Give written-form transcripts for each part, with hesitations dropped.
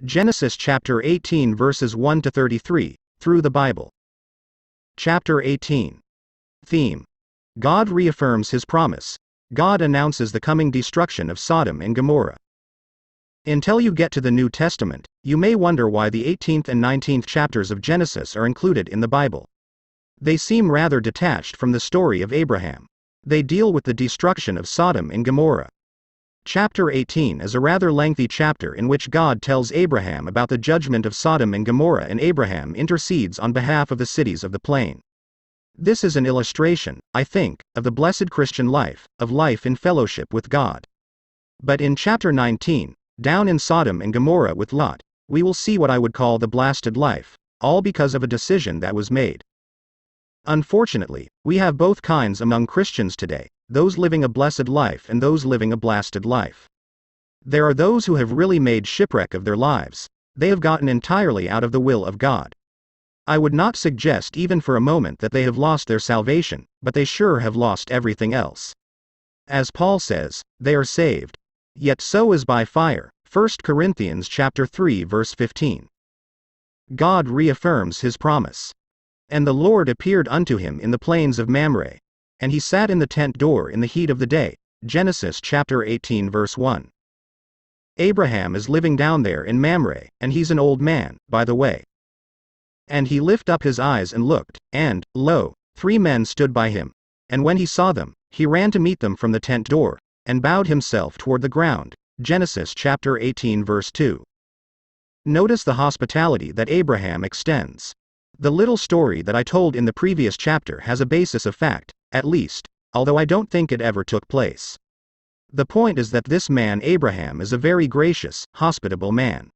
Genesis chapter 18 verses 1 to 33, through the Bible. Chapter 18. Theme. God reaffirms his promise. God announces the coming destruction of Sodom and Gomorrah. Until you get to the New Testament, you may wonder why the 18th and 19th chapters of Genesis are included in the Bible. They seem rather detached from the story of Abraham. They deal with the destruction of Sodom and Gomorrah. Chapter 18 is a rather lengthy chapter in which God tells Abraham about the judgment of Sodom and Gomorrah, and Abraham intercedes on behalf of the cities of the plain. This is an illustration, I think, of the blessed Christian life, of life in fellowship with God. But in chapter 19, down in Sodom and Gomorrah with Lot, we will see what I would call the blasted life, all because of a decision that was made. Unfortunately, we have both kinds among Christians today, those living a blessed life and those living a blasted life. There are those who have really made shipwreck of their lives. They have gotten entirely out of the will of God. I would not suggest even for a moment that they have lost their salvation, but they sure have lost everything else. As Paul says, they are saved, yet so is by fire. 1 Corinthians chapter 3 verse 15. God reaffirms his promise. And the Lord appeared unto him in the plains of Mamre, and he sat in the tent door in the heat of the day. Genesis chapter 18 verse 1. Abraham is living down there in Mamre, and he's an old man, by the way. And he lifted up his eyes and looked, and, lo, 3 men stood by him. And when he saw them, he ran to meet them from the tent door, and bowed himself toward the ground. Genesis chapter 18 verse 2. Notice the hospitality that Abraham extends. The little story that I told in the previous chapter has a basis of fact, at least, although I don't think it ever took place. The point is that this man Abraham is a very gracious, hospitable man.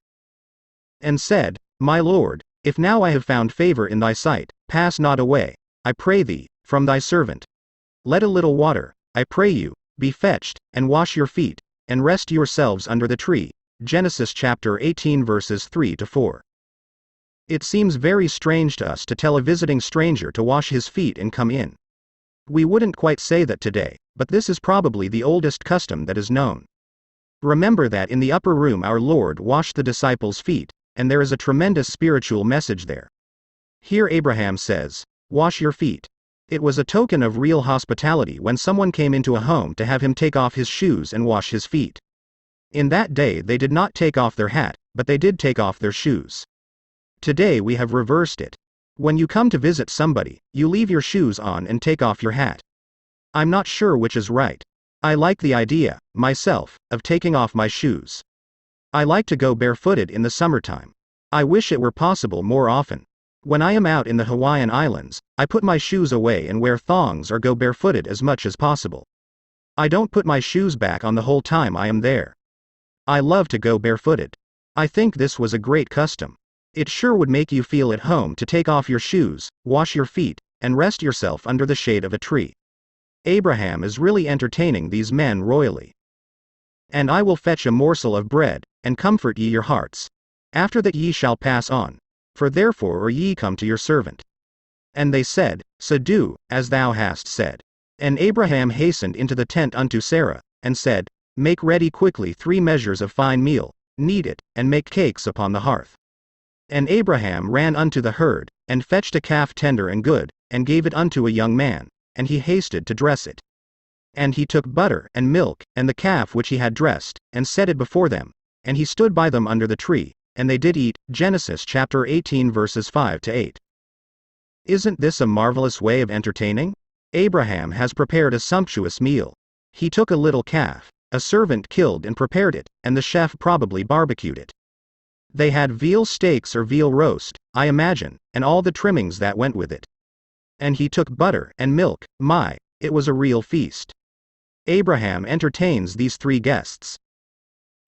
And said, My Lord, if now I have found favor in thy sight, pass not away, I pray thee, from thy servant. Let a little water, I pray you, be fetched, and wash your feet, and rest yourselves under the tree. Genesis chapter 18 verses 3 to 4. It seems very strange to us to tell a visiting stranger to wash his feet and come in. We wouldn't quite say that today, but this is probably the oldest custom that is known. Remember that in the upper room our Lord washed the disciples' feet, and there is a tremendous spiritual message there. Here Abraham says, wash your feet. It was a token of real hospitality when someone came into a home to have him take off his shoes and wash his feet. In that day they did not take off their hat, but they did take off their shoes. Today we have reversed it. When you come to visit somebody, you leave your shoes on and take off your hat. I'm not sure which is right. I like the idea, myself, of taking off my shoes. I like to go barefooted in the summertime. I wish it were possible more often. When I am out in the Hawaiian Islands, I put my shoes away and wear thongs or go barefooted as much as possible. I don't put my shoes back on the whole time I am there. I love to go barefooted. I think this was a great custom. It sure would make you feel at home to take off your shoes, wash your feet, and rest yourself under the shade of a tree. Abraham is really entertaining these men royally. And I will fetch a morsel of bread, and comfort ye your hearts. After that ye shall pass on. For therefore are ye come to your servant. And they said, So do, as thou hast said. And Abraham hastened into the tent unto Sarah, and said, Make ready quickly 3 measures of fine meal, knead it, and make cakes upon the hearth. And Abraham ran unto the herd, and fetched a calf tender and good, and gave it unto a young man, and he hasted to dress it. And he took butter and milk, and the calf which he had dressed, and set it before them, and he stood by them under the tree, and they did eat. Genesis chapter 18 verses 5 to 8. Isn't this a marvelous way of entertaining? Abraham has prepared a sumptuous meal. He took a little calf, a servant killed and prepared it, and the chef probably barbecued it. They had veal steaks or veal roast, I imagine, and all the trimmings that went with it. And he took butter and milk. It was a real feast. Abraham entertains these 3 guests.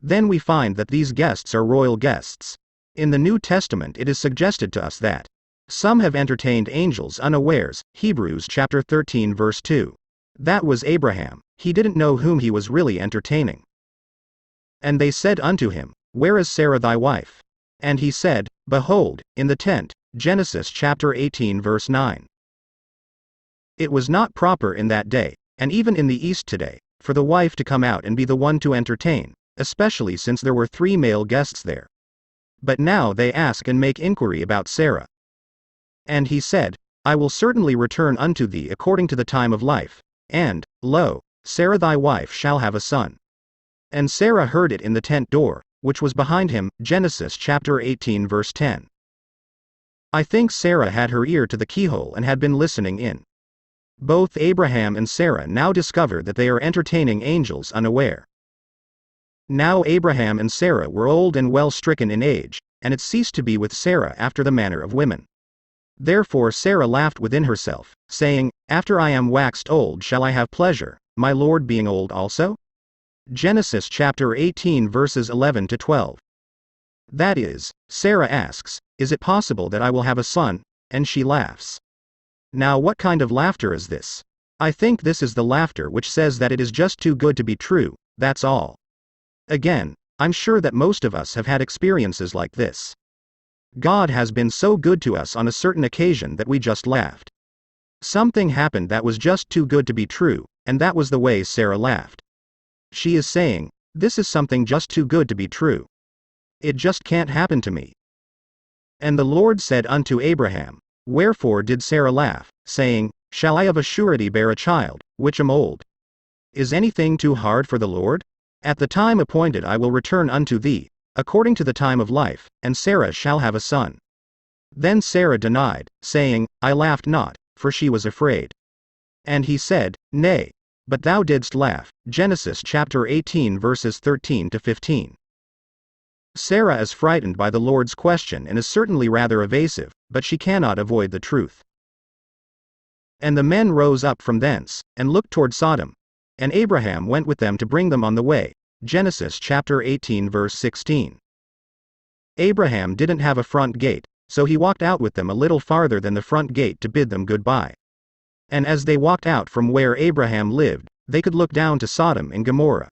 Then we find that these guests are royal guests. In the New Testament it is suggested to us that some have entertained angels unawares. Hebrews chapter 13 verse 2. That was Abraham. He didn't know whom he was really entertaining. And they said unto him, Where is Sarah thy wife? And he said, Behold, in the tent. Genesis chapter 18 verse 9. It was not proper in that day, and even in the East today, for the wife to come out and be the one to entertain, especially since there were 3 male guests there. But now they ask and make inquiry about Sarah. And he said, I will certainly return unto thee according to the time of life, and, lo, Sarah thy wife shall have a son. And Sarah heard it in the tent door, which was behind him. Genesis chapter 18 verse 10. I think Sarah had her ear to the keyhole and had been listening in. Both Abraham and Sarah now discover that they are entertaining angels unaware. Now Abraham and Sarah were old and well stricken in age, and it ceased to be with Sarah after the manner of women. Therefore Sarah laughed within herself, saying, After I am waxed old shall I have pleasure, my Lord being old also? Genesis chapter 18 verses 11 to 12. That is, Sarah asks, Is it possible that I will have a son? And she laughs. Now what kind of laughter is this? I think this is the laughter which says that it is just too good to be true, that's all. Again, I'm sure that most of us have had experiences like this. God has been so good to us on a certain occasion that we just laughed. Something happened that was just too good to be true, and that was the way Sarah laughed. She is saying, this is something just too good to be true. It just can't happen to me. And the Lord said unto Abraham, Wherefore did Sarah laugh, saying, Shall I of a surety bear a child, which am old? Is anything too hard for the Lord? At the time appointed I will return unto thee, according to the time of life, and Sarah shall have a son. Then Sarah denied, saying, I laughed not, for she was afraid. And he said, Nay, but thou didst laugh. Genesis chapter 18 verses 13 to 15. Sarah is frightened by the Lord's question and is certainly rather evasive, but she cannot avoid the truth. And the men rose up from thence, and looked toward Sodom. And Abraham went with them to bring them on the way. Genesis chapter 18 verse 16. Abraham didn't have a front gate, so he walked out with them a little farther than the front gate to bid them goodbye. And as they walked out from where Abraham lived, they could look down to Sodom and Gomorrah.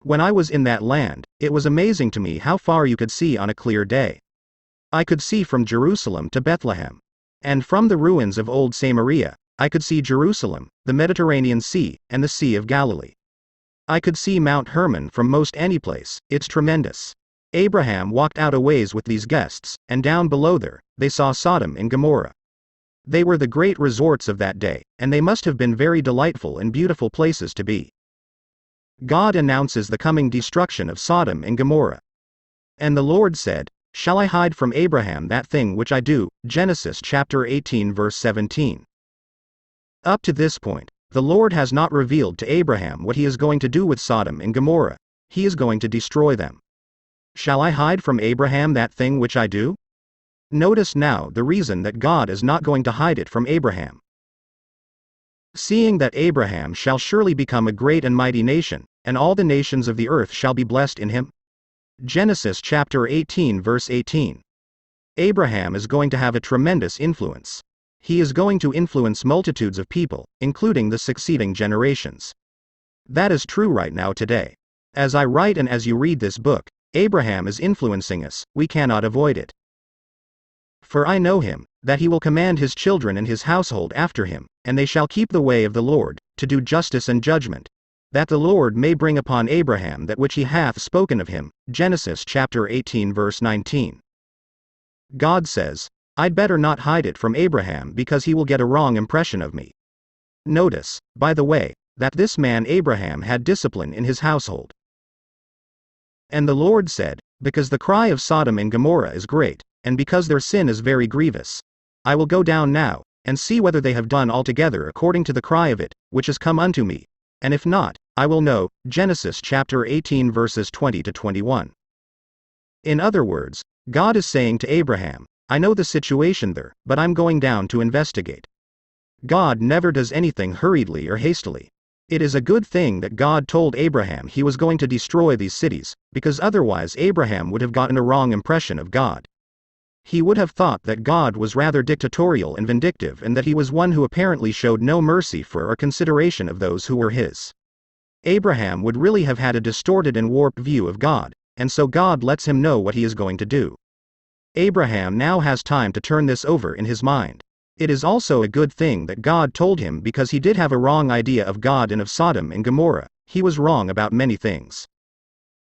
When I was in that land, it was amazing to me how far you could see on a clear day. I could see from Jerusalem to Bethlehem. And from the ruins of old Samaria, I could see Jerusalem, the Mediterranean Sea, and the Sea of Galilee. I could see Mount Hermon from most any place. It's tremendous. Abraham walked out a ways with these guests, and down below there, they saw Sodom and Gomorrah. They were the great resorts of that day, and they must have been very delightful and beautiful places to be. God announces the coming destruction of Sodom and Gomorrah. And the Lord said, Shall I hide from Abraham that thing which I do? Genesis chapter 18 verse 17. Up to this point, the Lord has not revealed to Abraham what he is going to do with Sodom and Gomorrah. He is going to destroy them. Shall I hide from Abraham that thing which I do? Notice now the reason that God is not going to hide it from Abraham. Seeing that Abraham shall surely become a great and mighty nation, and all the nations of the earth shall be blessed in him. Genesis chapter 18 verse 18. Abraham is going to have a tremendous influence. He is going to influence multitudes of people, including the succeeding generations. That is true right now today. As I write and as you read this book, Abraham is influencing us, we cannot avoid it. For I know him, that he will command his children and his household after him, and they shall keep the way of the Lord, to do justice and judgment, that the Lord may bring upon Abraham that which he hath spoken of him. Genesis chapter 18 verse 19. God says, I'd better not hide it from Abraham because he will get a wrong impression of me. Notice, by the way, that this man Abraham had discipline in his household. And the Lord said, Because the cry of Sodom and Gomorrah is great, and because their sin is very grievous, I will go down now, and see whether they have done altogether according to the cry of it, which is come unto me, and if not, I will know. Genesis chapter 18 verses 20 to 21. In other words, God is saying to Abraham, I know the situation there, but I'm going down to investigate. God never does anything hurriedly or hastily. It is a good thing that God told Abraham he was going to destroy these cities, because otherwise Abraham would have gotten a wrong impression of God. He would have thought that God was rather dictatorial and vindictive and that he was one who apparently showed no mercy for or consideration of those who were his. Abraham would really have had a distorted and warped view of God, and so God lets him know what he is going to do. Abraham now has time to turn this over in his mind. It is also a good thing that God told him because he did have a wrong idea of God and of Sodom and Gomorrah. He was wrong about many things.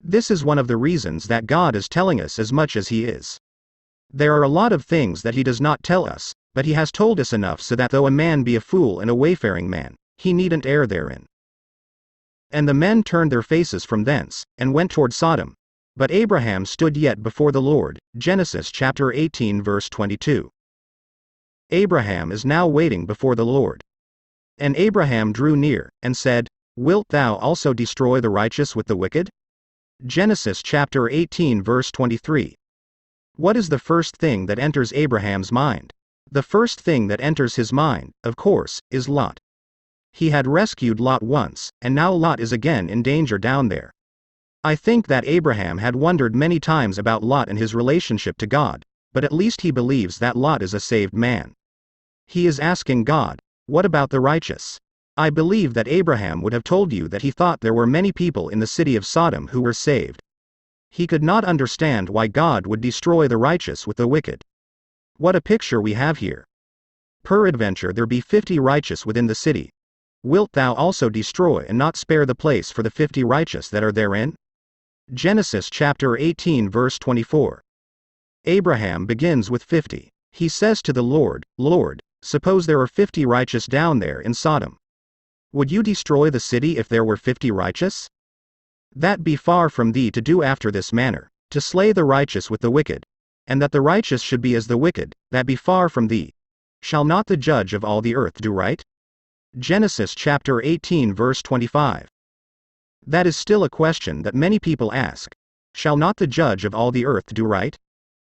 This is one of the reasons that God is telling us as much as He is. There are a lot of things that He does not tell us, but He has told us enough so that though a man be a fool and a wayfaring man, he needn't err therein. And the men turned their faces from thence, and went toward Sodom. But Abraham stood yet before the Lord. Genesis chapter 18 verse 22. Abraham is now waiting before the Lord. And Abraham drew near, and said, Wilt thou also destroy the righteous with the wicked? Genesis chapter 18 verse 23. What is the first thing that enters Abraham's mind? The first thing that enters his mind, of course, is Lot. He had rescued Lot once, and now Lot is again in danger down there. I think that Abraham had wondered many times about Lot and his relationship to God, but at least he believes that Lot is a saved man. He is asking God, what about the righteous? I believe that Abraham would have told you that he thought there were many people in the city of Sodom who were saved. He could not understand why God would destroy the righteous with the wicked. What a picture we have here. Peradventure there be 50 righteous within the city. Wilt thou also destroy and not spare the place for the 50 righteous that are therein? Genesis chapter 18 verse 24. Abraham begins with 50. He says to the Lord, Lord, suppose there are 50 righteous down there in Sodom. Would you destroy the city if there were 50 righteous? That be far from thee to do after this manner, to slay the righteous with the wicked, and that the righteous should be as the wicked, that be far from thee. Shall not the judge of all the earth do right? Genesis chapter 18 verse 25. That is still a question that many people ask. Shall not the judge of all the earth do right?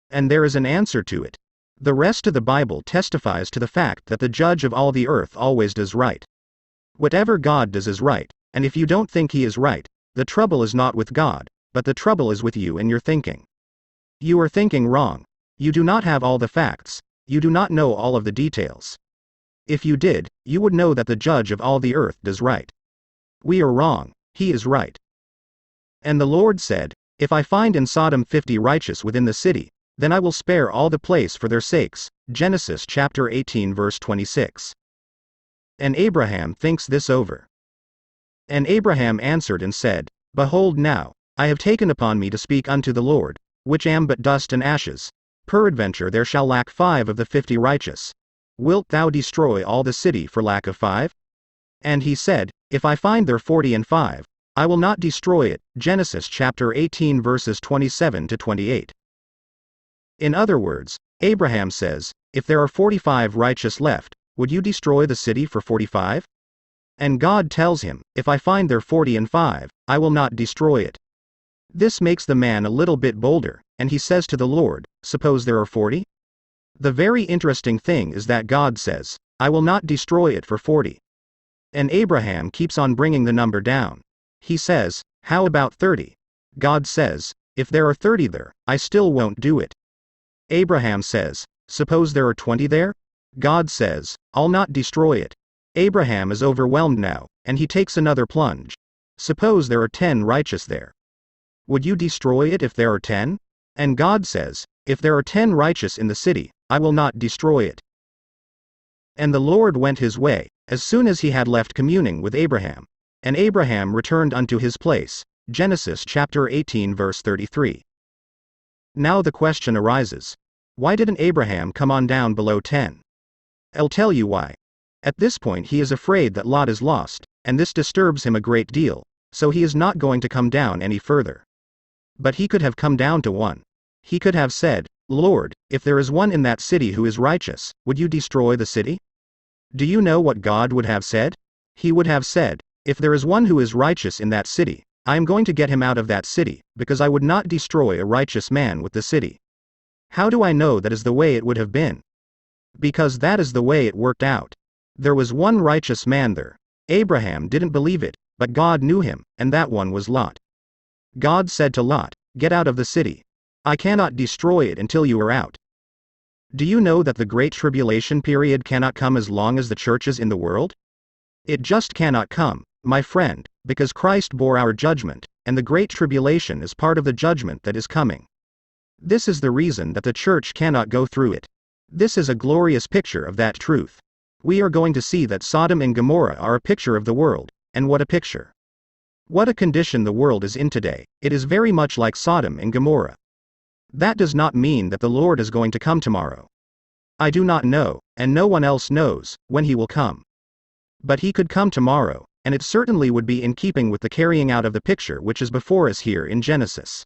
And there is an answer to it. The rest of the Bible testifies to the fact that the judge of all the earth always does right. Whatever God does is right, and if you don't think He is right, the trouble is not with God, but the trouble is with you and your thinking. You are thinking wrong. You do not have all the facts. You do not know all of the details. If you did, you would know that the judge of all the earth does right. We are wrong. He is right. And the Lord said, If I find in Sodom 50 righteous within the city, then I will spare all the place for their sakes. Genesis chapter 18 verse 26. And Abraham thinks this over. And Abraham answered and said, Behold now, I have taken upon me to speak unto the Lord, which am but dust and ashes. Peradventure there shall lack 5 of the 50 righteous. Wilt thou destroy all the city for lack of 5? And he said, If I find there 40 and 5, I will not destroy it. Genesis chapter 18 verses 27 to 28. In other words, Abraham says, If there are 45 righteous left, would you destroy the city for 45? And God tells him, If I find there 40 and 5, I will not destroy it. This makes the man a little bit bolder, and he says to the Lord, Suppose there are 40? The very interesting thing is that God says, I will not destroy it for 40. And Abraham keeps on bringing the number down. He says, How about 30? God says, If there are 30 there, I still won't do it. Abraham says, Suppose there are 20 there? God says, I'll not destroy it. Abraham is overwhelmed now, and he takes another plunge. Suppose there are 10 righteous there. Would you destroy it if there are 10? And God says, If there are 10 righteous in the city, I will not destroy it. And the Lord went his way, as soon as he had left communing with Abraham. And Abraham returned unto his place. Genesis chapter 18 verse 33. Now the question arises. Why didn't Abraham come on down below 10? I'll tell you why. At this point he is afraid that Lot is lost, and this disturbs him a great deal, so he is not going to come down any further. But he could have come down to 1. He could have said, Lord, if there is one in that city who is righteous, would you destroy the city? Do you know what God would have said? He would have said, If there is one who is righteous in that city, I am going to get him out of that city, because I would not destroy a righteous man with the city. How do I know that is the way it would have been? Because that is the way it worked out. There was one righteous man there. Abraham didn't believe it, but God knew him, and that one was Lot. God said to Lot, Get out of the city. I cannot destroy it until you are out. Do you know that the Great Tribulation period cannot come as long as the church is in the world? It just cannot come, my friend, because Christ bore our judgment, and the Great Tribulation is part of the judgment that is coming. This is the reason that the church cannot go through it. This is a glorious picture of that truth. We are going to see that Sodom and Gomorrah are a picture of the world, and what a picture. What a condition the world is in today. It is very much like Sodom and Gomorrah. That does not mean that the Lord is going to come tomorrow. I do not know, and no one else knows, when he will come. But he could come tomorrow, and it certainly would be in keeping with the carrying out of the picture which is before us here in Genesis.